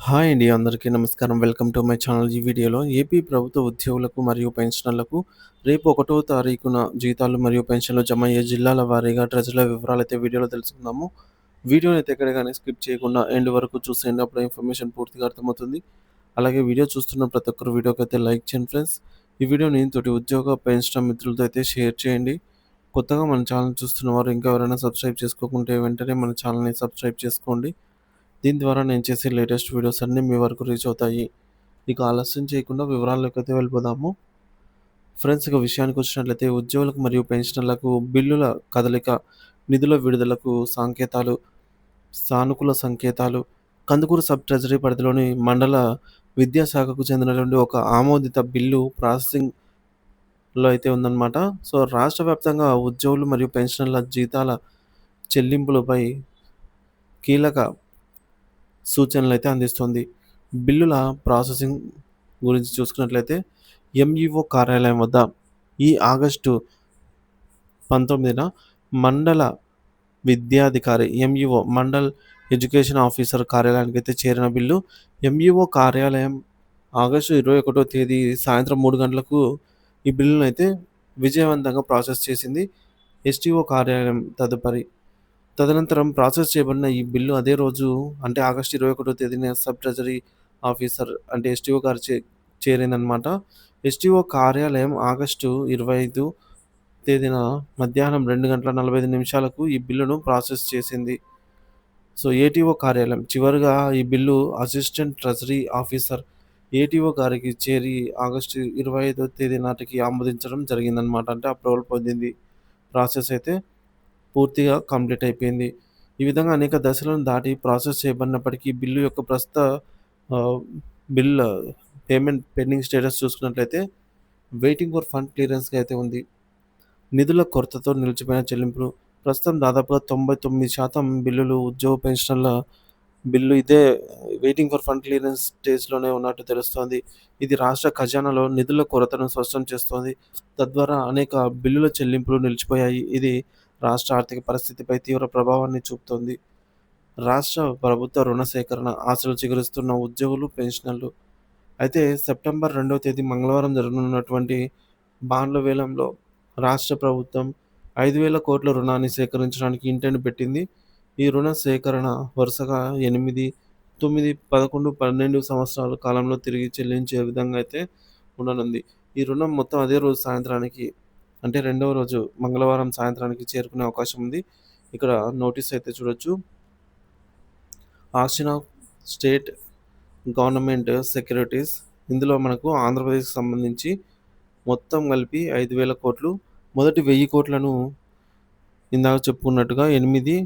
Hi అండి. అందరికీ నమస్కారం. Welcome to my channel. ఈ వీడియోలో ఏపీ ప్రభుత్వ ఉద్యోగులకు మరియు పెన్షనర్లకు రేపు 1వ తారీఖున జీతాలు మరియు పెన్షన్లు జమ అయ్యే జిల్లాల వారీగా ట్రెజరీల వివరాలైతే వీడియోలో తెలుసుకుందాము. వీడియోనైతే ఎక్కడ గాని స్కిప్ చేయకుండా ఎండ్ వరకు చూసేయండి. అప్పుడే ఇన్ఫర్మేషన్ పూర్తిగా అర్థమవుతుంది. అలాగే వీడియో చూస్తున్న ప్రతి ఒక్కరు వీడియోకైతే లైక్ చేయండి ఫ్రెండ్స్. ఈ వీడియోని తోటి ఉద్యోగ పెన్షనర్ మిత్రులతో అయితే షేర్ చేయండి. కొత్తగా మన ఛానల్ చూస్తున్న వారు ఇంకా ఎవరైనా సబ్స్క్రైబ్ చేసుకోకుంటే వెంటనే మన ఛానల్‌ని సబ్స్క్రైబ్ చేసుకోండి. దీని ద్వారా నేను చేసే లేటెస్ట్ వీడియోస్ అన్నీ మీ వరకు రీచ్ అవుతాయి. ఇక ఆలస్యం చేయకుండా వివరాల్లోకైతే వెళ్ళిపోదాము. ఫ్రెండ్స్, ఇక విషయానికొచ్చినట్లయితే ఉద్యోగులకు మరియు పెన్షనర్లకు బిల్లుల కదలిక, నిధుల విడుదలకు సంకేతాలు, సానుకూల సంకేతాలు. కందుకూరు సబ్ ట్రెజరీ పరిధిలోని మండల విద్యాశాఖకు చెందినటువంటి ఒక ఆమోదిత బిల్లు ప్రాసెసింగ్‌లో అయితే ఉందన్నమాట. సో, రాష్ట్ర వ్యాప్తంగా ఉద్యోగులు మరియు పెన్షనర్ల జీతాల చెల్లింపులపై కీలక సూచనలైతే అందిస్తుంది. బిల్లుల ప్రాసెసింగ్ గురించి చూసుకున్నట్లయితే ఎంఈఓ కార్యాలయం వద్ద ఈ ఆగస్టు 19న మండల విద్యాధికారి ఎంఈఓ మండల్ ఎడ్యుకేషన్ ఆఫీసర్ కార్యాలయానికైతే చేరిన బిల్లు. ఎంఈఓ కార్యాలయం ఆగస్టు 21వ తేదీ సాయంత్రం 3 గంటలకు ఈ బిల్లునైతే విజయవంతంగా ప్రాసెస్ చేసింది. ఎస్టీఓ కార్యాలయం తదనంతరం ప్రాసెస్ చేయబడిన ఈ బిల్లు అదే రోజు అంటే ఆగస్టు 21వ తేదీన సబ్ ట్రెజరీ ఆఫీసర్ అంటే ఎస్టీఓ గారు చేరిందనమాట. ఎస్టీఓ కార్యాలయం ఆగస్టు 25 తేదీన మధ్యాహ్నం 2:45 ఈ బిల్లును ప్రాసెస్ చేసింది. సో, ఏటీఓ కార్యాలయం చివరగా ఈ bill assistant treasury officer ATO గారికి చేరి ఆగస్టు 25వ తేదీ నాటికి ఆమోదించడం జరిగిందనమాట. అంటే అప్రూవల్ పొందింది. ప్రాసెస్ అయితే పూర్తిగా కంప్లీట్ అయిపోయింది. ఈ విధంగా అనేక దశలను దాటి ప్రాసెస్ చేయబడినప్పటికీ బిల్లు యొక్క ప్రస్తుత ఆహ్, బిల్ పేమెంట్ పెండింగ్ స్టేటస్ చూసుకున్నట్లయితే వెయిటింగ్ ఫర్ ఫండ్ క్లియరెన్స్‌గా అయితే ఉంది. నిధుల కొరతతో నిలిచిపోయిన చెల్లింపులు. ప్రస్తుతం దాదాపుగా 99% బిల్లులు ఉద్యోగ పెన్షనర్ల బిల్లు ఇదే వెయిటింగ్ ఫర్ ఫండ్ క్లియరెన్స్ స్టేజ్‌లోనే ఉన్నట్టు తెలుస్తోంది. ఇది రాష్ట్ర ఖజానాలో నిధుల కొరతను స్పష్టం చేస్తోంది. తద్వారా అనేక బిల్లుల చెల్లింపులు నిలిచిపోయాయి. ఇది రాష్ట్ర ఆర్థిక పరిస్థితిపై తీవ్ర ప్రభావాన్ని చూపుతోంది. రాష్ట్ర ప్రభుత్వ రుణ సేకరణ ఆశలు చిగురిస్తున్న ఉద్యోగులు, పెన్షనర్లు. అయితే సెప్టెంబర్ 2వ తేదీ మంగళవారం జరగనున్నటువంటి బాండ్ల వేలంలో రాష్ట్ర ప్రభుత్వం 5,000 కోట్ల రుణాన్ని సేకరించడానికి ఇంటెంట్ పెట్టింది. ఈ రుణ సేకరణ వరుసగా 8, 9, 11, 12 సంవత్సరాల కాలంలో తిరిగి చెల్లించే విధంగా అయితే ఉండనుంది. ఈ రుణం మొత్తం అదే రోజు సాయంత్రానికి అంటే రెండవ రోజు మంగళవారం సాయంత్రానికి చేరుకునే అవకాశం ఉంది. ఇక్కడ నోటీస్ అయితే చూడొచ్చు. Auction of state government securities. ఇందులో మనకు ఆంధ్రప్రదేశ్‌కి సంబంధించి మొత్తం కలిపి 5,000 కోట్లు. మొదటి 1,000 కోట్లను ఇందాక చెప్పుకున్నట్టుగా 8,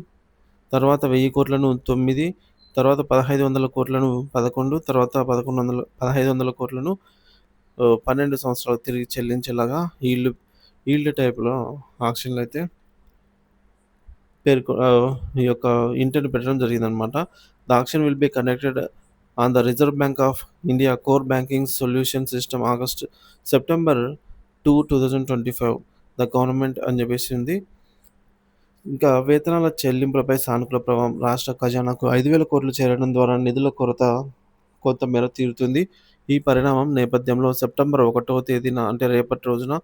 తర్వాత 1000 కోట్లను 9, తర్వాత 1,500 కోట్లను 11, తర్వాత 1,500 కోట్లను 12 సంవత్సరాలు తిరిగి చెల్లించేలాగా ఈల్డ్ టైప్‌లో ఆక్షన్‌లు అయితే ఈ యొక్క ఇంటెంట్ పెట్టడం జరిగిందనమాట. The auction will be conducted on the Reserve Bank of India core banking solution system September 2, 2025 the government అని చెప్పేసి ఉంది. ఇంకా వేతనాల చెల్లింపులపై సానుకూల ప్రభావం. రాష్ట్ర ఖజానాకు 5,000 కోట్లు చేరడం ద్వారా నిధుల కొరత కొంతమేర తీరుతుంది. ఈ పరిణామం నేపథ్యంలో సెప్టెంబర్ 1వ తేదీన అంటే రేపటి రోజున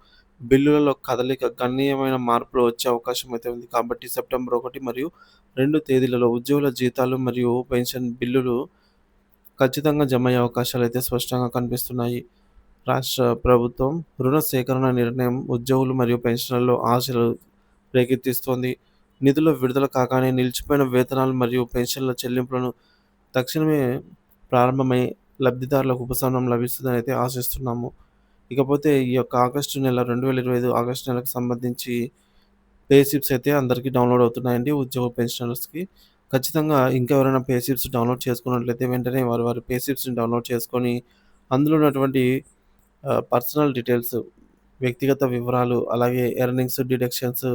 బిల్లులలో కదలిక గణనీయమైన మార్పులు వచ్చే అవకాశం అయితే ఉంది. కాబట్టి సెప్టెంబర్ 1 మరియు 2 తేదీలలో ఉద్యోగుల జీతాలు మరియు పెన్షన్ బిల్లులు ఖచ్చితంగా జమయ్యే అవకాశాలైతే స్పష్టంగా కనిపిస్తున్నాయి. రాష్ట్ర ప్రభుత్వం రుణ సేకరణ నిర్ణయం ఉద్యోగులు మరియు పెన్షనర్లు ఆశలు రేకెత్తిస్తోంది. నిధుల విడుదల కాగానే నిలిచిపోయిన వేతనాలు మరియు పెన్షన్ల చెల్లింపులను తక్షణమే ప్రారంభమై లబ్ధిదారులకు ఉపశమనం లభిస్తుందని అయితే ఆశిస్తున్నాము. ఇకపోతే ఈ యొక్క ఆగస్టు నెల 2025 ఆగస్టు నెలకు సంబంధించి పే స్లిప్స్ అయితే అందరికీ డౌన్‌లోడ్ అవుతున్నాయండి ఉద్యోగ పెన్షనర్స్‌కి. ఖచ్చితంగా ఇంకెవరైనా పే స్లిప్స్ డౌన్‌లోడ్ చేసుకున్నట్లయితే వెంటనే వారి వారి పే స్లిప్స్‌ని డౌన్‌లోడ్ చేసుకొని అందులో ఉన్నటువంటి పర్సనల్ డీటెయిల్స్, వ్యక్తిగత వివరాలు, అలాగే ఎర్నింగ్స్, డిడక్షన్స్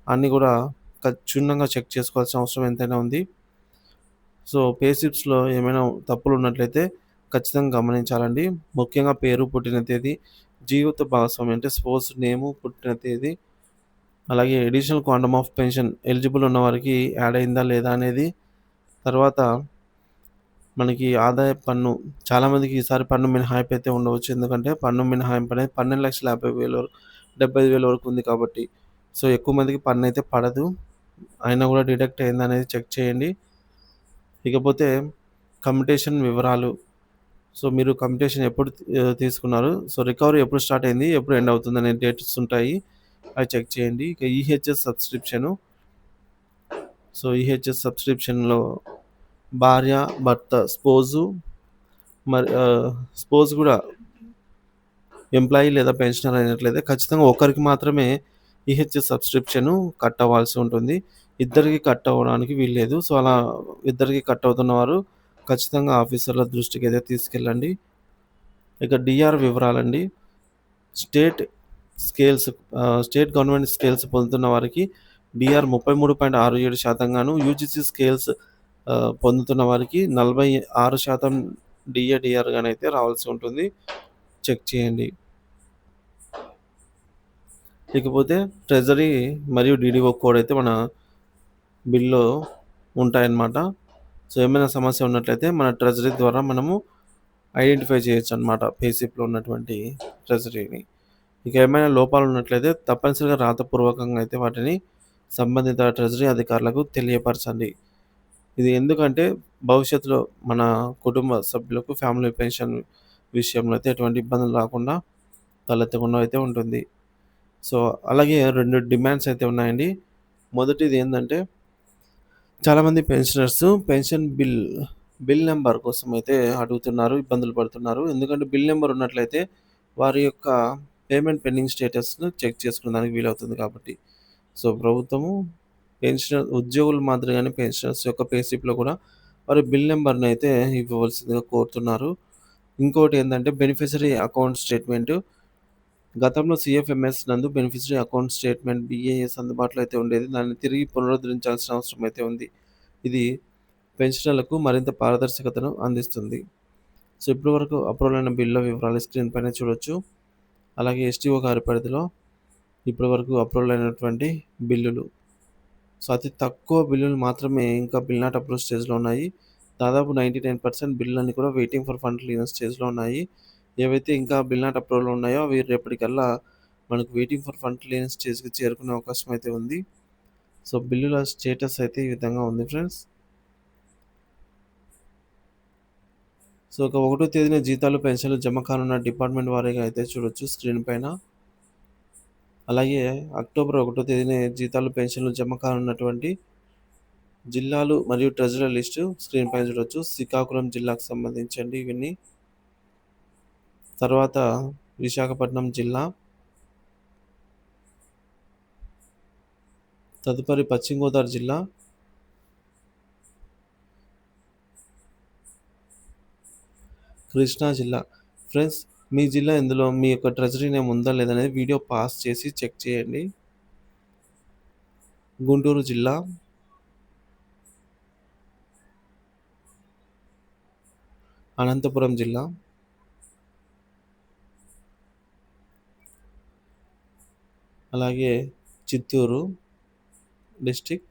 అన్నీ గూడా క్షుణ్ణంగా చెక్ చేసుకోవాల్సిన అవసరం ఎంతైనా ఉంది. సో, పే స్లిప్స్‌లో ఏమైనా తప్పులున్నట్లయితే ఖచ్చితంగా గమనించాలండి. ముఖ్యంగా పేరు, పుట్టిన తేదీ, జీవిత భాగస్వామి అంటే స్పౌస్ నేము, పుట్టిన తేదీ, అలాగే additional quantum of pension eligible ఉన్నవారికి యాడ్ అయిందా లేదా అనేది, తర్వాత మనకి ఆదాయ పన్ను చాలామందికి ఈసారి పన్ను మినహాయింపు అయితే ఉండవచ్చు. ఎందుకంటే పన్ను మినహాయింపు అనేది 12,50,000 75,000 వరకు ఉంది కాబట్టి. సో, ఎక్కువ మందికి పన్నయితే పడదు. అయినా కూడా డిడక్ట్ అయిందనేది చెక్ చేయండి. ఇకపోతే కమ్యుటేషన్ వివరాలు. సో, మీరు కమ్యుటేషన్ ఎప్పుడు తీసుకున్నారు? సో, రికవరీ ఎప్పుడు స్టార్ట్ అయింది? ఎప్పుడు ఎండ్ అవుతుందనే డేట్స్ ఉంటాయి. అవి చెక్ చేయండి. ఇక ఈహెచ్ఎస్ సబ్స్క్రిప్షను. సో, ఈహెచ్ఎస్ సబ్స్క్రిప్షన్‌లో భార్య, భర్త, మరి స్పౌస్ గూడా ఎంప్లాయీ లేదా పెన్షనర్ అయినట్లయితే ఖచ్చితంగా ఒకరికి మాత్రమే ఈహెచ్ఎస్ సబ్స్క్రిప్షను కట్ అవ్వాల్సి ఉంటుంది. ఇద్దరికి కట్ అవ్వడానికి వీల్లేదు. సో, అలా ఇద్దరికి కట్ అవుతున్నవారు ఖచ్చితంగా ఆఫీసర్ల దృష్టికైతే తీసుకెళ్ళండి. ఇక డీఆర్ వివరాలండి. స్టేట్ స్టేట్ గవర్నమెంట్ స్కేల్స్ పొందుతున్న వారికి డీఆర్ 33.67% గాను, యూజీసీ స్కేల్స్ పొందుతున్న వారికి 46% డీఆర్ గానైతే రావాల్సి ఉంటుంది. చెక్ చేయండి. ఇకపోతే ట్రెజరీ మరియు డీడీఓ కోడ్ అయితే మన బిల్‌లో ఉంటాయన్నమాట. సో, ఏమైనా సమస్య ఉన్నట్లయితే మన ట్రెజరీ ద్వారా మనము ఐడెంటిఫై చేయొచ్చనమాట. పేస్లిప్‌లో ఉన్నటువంటి ట్రెజరీని. ఇక ఏమైనా లోపాలు ఉన్నట్లయితే తప్పనిసరిగా రాతపూర్వకంగా అయితే వాటిని సంబంధిత ట్రెజరీ అధికారులకు తెలియపరచండి. ఇది ఎందుకంటే భవిష్యత్తులో మన కుటుంబ సభ్యులకు ఫ్యామిలీ పెన్షన్ విషయంలో అయితే ఎటువంటి ఇబ్బందులు రాకుండా తలెత్తకుండా అయితే ఉంటుంది. సో, అలాగే 2 డిమాండ్స్ అయితే ఉన్నాయండి. మొదటిది ఏందంటే చాలామంది పెన్షనర్స్ పెన్షన్ బిల్ నంబర్ కోసం అయితే అడుగుతున్నారు. ఇబ్బందులు పడుతున్నారు. ఎందుకంటే బిల్ నంబర్ ఉన్నట్లయితే వారి యొక్క పేమెంట్ పెండింగ్ స్టేటస్‌ను చెక్ చేసుకోవడానికి వీలవుతుంది కాబట్టి. సో, ప్రభుత్వము ఉద్యోగుల మాదిరిగానే పెన్షనర్స్ యొక్క పేస్లిప్‌లో కూడా వారి బిల్ నంబర్‌నైతే ఇవ్వవలసిందిగా కోరుతున్నారు. ఇంకోటి ఏందంటే బెనిఫిషరీ అకౌంట్ స్టేట్‌మెంటు. గతంలో సీఎఫ్ఎంఎస్ నందు బెనిఫిషరీ అకౌంట్ స్టేట్‌మెంట్ బీఏఎస్ అందుబాటులో అయితే ఉండేది. దాన్ని తిరిగి పునరుద్ధరించాల్సిన అవసరం అయితే ఉంది. ఇది పెన్షనర్లకు మరింత పారదర్శకతను అందిస్తుంది. సో, ఇప్పటి వరకు అప్రూవల్ అయిన బిల్లుల వివరాలు స్క్రీన్ పైన చూడొచ్చు. అలాగే ఎస్టీఓ గారి పరిధిలో ఇప్పటి వరకు అప్రూవల్ అయినటువంటి బిల్లులు. సో, అతి తక్కువ బిల్లులు మాత్రమే ఇంకా బిల్ నాట్ అప్రూవ్ స్టేజ్‌లో ఉన్నాయి. దాదాపు 99% బిల్లులన్నీ కూడా వెయిటింగ్ ఫర్ ఫండ్ క్లియరెన్స్ స్టేజ్‌లో ఉన్నాయి. ఏవైతే ఇంకా బిల్ నాట్ అప్రూవల్‌లో ఉన్నాయో అవి రేపటికల్లా మనకు వెయిటింగ్ ఫర్ ఫండ్ క్లియరెన్స్ స్టేజ్‌కి చేరుకునే అవకాశం అయితే ఉంది. సో, బిల్లుల స్టేటస్ అయితే ఈ విధంగా ఉంది ఫ్రెండ్స్. సో, ఇక 1 తేదీన జీతాలు, పెన్షన్లు జమ కానున్న డిపార్ట్‌మెంట్ వారీగా అయితే చూడొచ్చు స్క్రీన్ పైన. అలాగే అక్టోబర్ 1 తేదీన జీతాలు, పెన్షన్లు జమ కానున్నటువంటి జిల్లాలు మరియు ట్రెజరీ లిస్టు స్క్రీన్ పైన చూడొచ్చు. శ్రీకాకుళం జిల్లాకు సంబంధించండి ఇవన్నీ. తర్వాత విశాఖపట్నం జిల్లా. తదుపరి పశ్చిమ గోదావరి జిల్లా. కృష్ణా జిల్లా. ఫ్రెండ్స్, మీ జిల్లా ఇందులో మీ యొక్క ట్రెజరీ నేమ్ ఉందా లేదనేది వీడియో పాజ్ చేసి చెక్ చేయండి. గుంటూరు జిల్లా. అనంతపురం జిల్లా. అలాగే చిత్తూరు డిస్ట్రిక్ట్.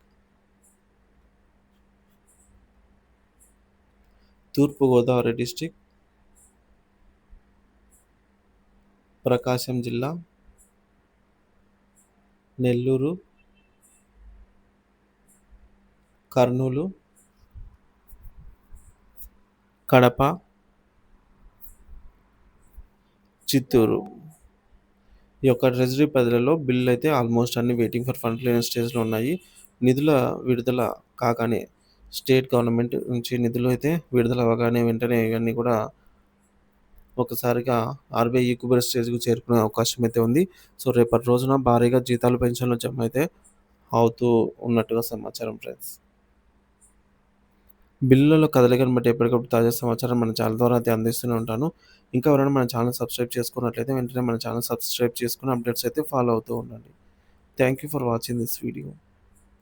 తూర్పుగోదావరి డిస్ట్రిక్ట్. ప్రకాశం జిల్లా. నెల్లూరు. కర్నూలు. కడప. చిత్తూరు. ఈ యొక్క ట్రెజరీ పరిధిలో బిల్లులు అయితే ఆల్మోస్ట్ అన్నీ వెయిటింగ్ ఫర్ ఫండ్ క్లియరెన్స్ స్టేజ్‌లో ఉన్నాయి. నిధుల విడుదల కాగానే స్టేట్ గవర్నమెంట్ నుంచి నిధులు అయితే విడుదల అవ్వగానే వెంటనే ఇవన్నీ కూడా ఒకసారిగా ఆర్‌బీఐ ఈక్విబర్ స్టేజ్‌కి చేరుకునే అవకాశం అయితే ఉంది. సో, రేపటి రోజున భారీగా జీతాలు, పెన్షన్లు జమ అయితే అవుతూ ఉన్నట్టుగా సమాచారం ఫ్రెండ్స్. బిల్లులలో కదలికను బట్టి ఎప్పటికప్పుడు తాజా సమాచారం మన ఛానల్ ద్వారా అయితే అందిస్తూనే ఉంటాను. ఇంకా ఎవరైనా మన ఛానల్ సబ్స్క్రైబ్ చేసుకున్నట్లయితే వెంటనే మన ఛానల్ సబ్స్క్రైబ్ చేసుకొని అప్డేట్స్ అయితే ఫాలో అవుతూ ఉండండి. Thank you for watching this video.